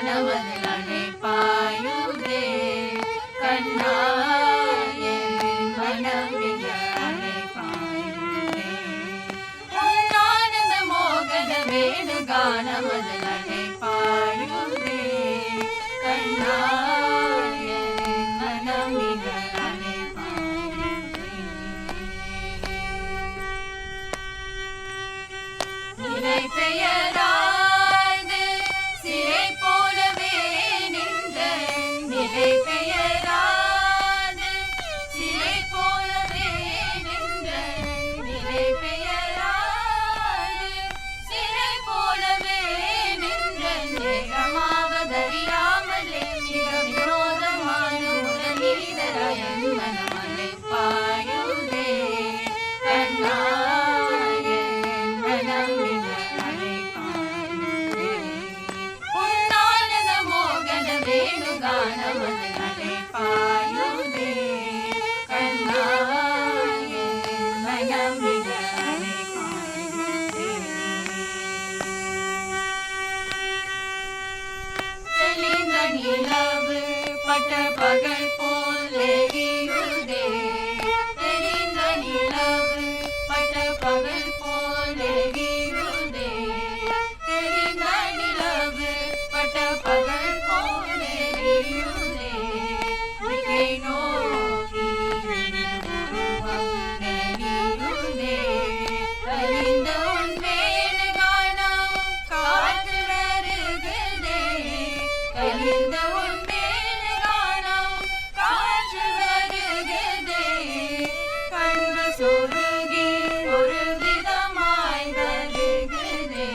காணமதில் அழைப்பாயுதே கண்ணா என் மனம் மிக அழைப்பாயுதே உன்னானந்த மோகன வேணு காணமதில் அழைப்பாயுதே கண்ணா என் மனம் மிக அழைப்பாயுதே நிலை பெயராது சிலை போலவே நின்ற நிலை பெயராது சிலை போலவே நின்ற நிலை பெயராது சிலை போலவே நின்ற நேரமாவதறியாமலே மிக வினோதமான முரளிதராயன் மனமலை பாயுதே கண்ணா என் மனம் மிக அழைப்பாயுதே உன்னானந்த மோகன வேணு காணமதில் அழைப்பாயுதே கண்ணா என் மனம் மிக அழைப்பாயுதே தெளிந்த நிலவு பட்ட பகல் போல் எரியுதே தெரிந்த நிலவு பட்ட பகல் போல் எரியுதே தெரிந்த நிலவு பட்ட பகல் போல் எரியுதே மிகை நோக்கி உருவம் தெரியுதே அறிந்த உன் மேல் காணம் காற்று வருகுதே அறிந்த உன் மேல் காணம் காற்று வருகுதே கண்டு சொருகி ஒரு விதமாய் வருகுதே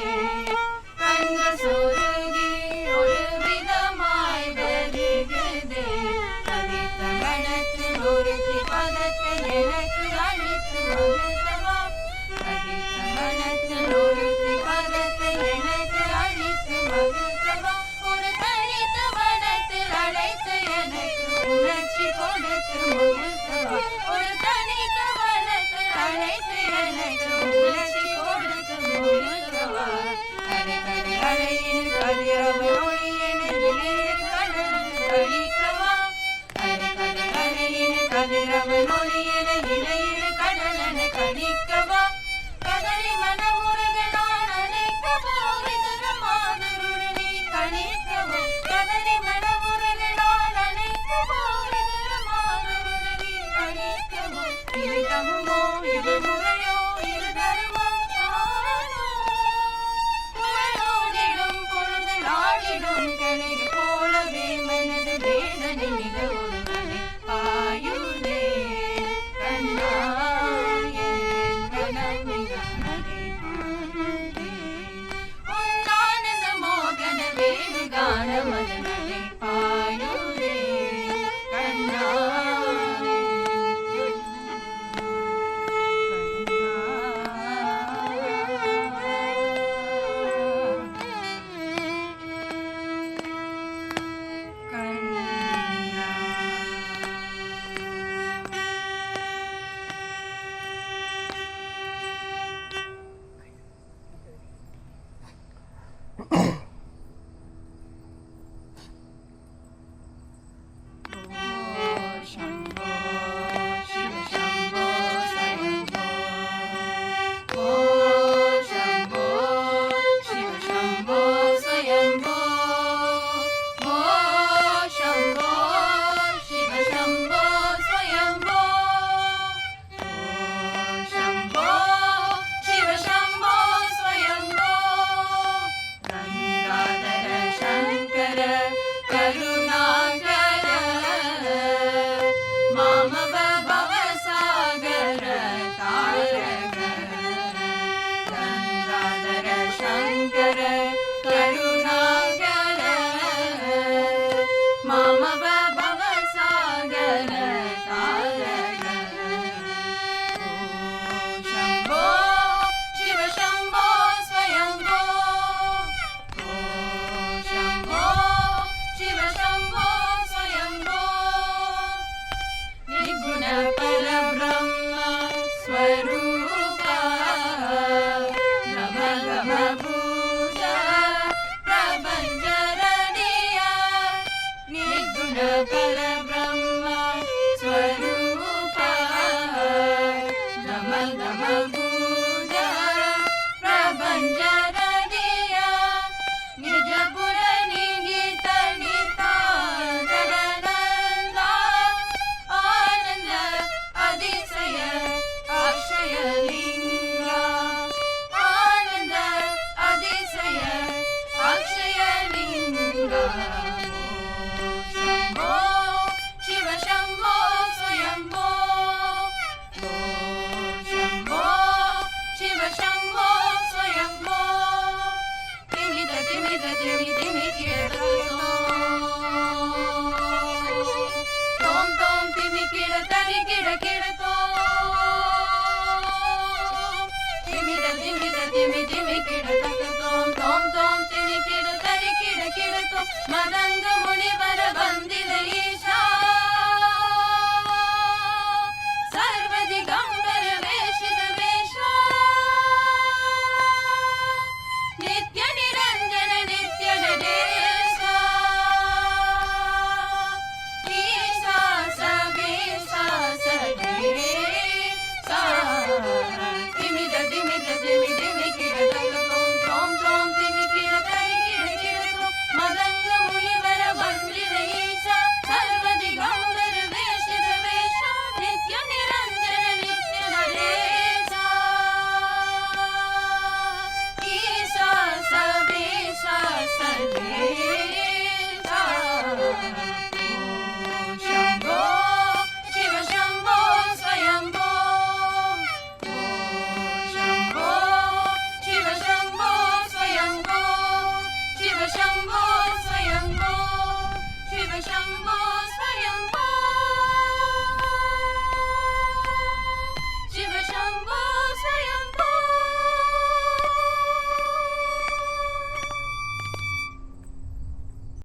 கண்டு சொருகி ஒரு விதமாய் வருகுதே கதித்த மனத்தில் ஒரு பதத்தை எனக்கு அளித்து மறுத்தவா கதித்த மனத்தில் ஒரு பதத்தை எனக்கு அளித்து மறுத்தவா ஒரு தனித்த மனத்தில் அழைத்து எனக்கு உணர்ச்சி கொடுத்து முழுத்தவா ஒரு தனித்த மனத்தில் அழைத்து எனக்கு உணர்ச்சி கொடுத்து முழுத்தவா கரை கரை அலையின் கதிரவன் ஒளியென இளைய கடலுக்கு கழிக்கவா கரை கரை அலையின் கதிரவன் ஒளியென இளைய கடலென கழிக்கவா கதறி மனமுருக நான் அணைக்கவோ இதரமாதருடனே கணிக்கவோ கதறி மனமுருக நான் அணைக்கவோ இதரமாதருடனே கணிக்கவோ இது தகுமோ இது முறையோ இது தர்மம் தானோ புகழோடிடும் பொழுது நாடிடும் கிளைகள் போலவே மனது வேதனை மிக ஒருவனை பாயுதே கண்ணா என் மனம் மிக அழைப்பாயுதே உன்னானந்த மோகன வேணு காணமதில் அழைப்பாயுதே கண்ணா மதங்கமோ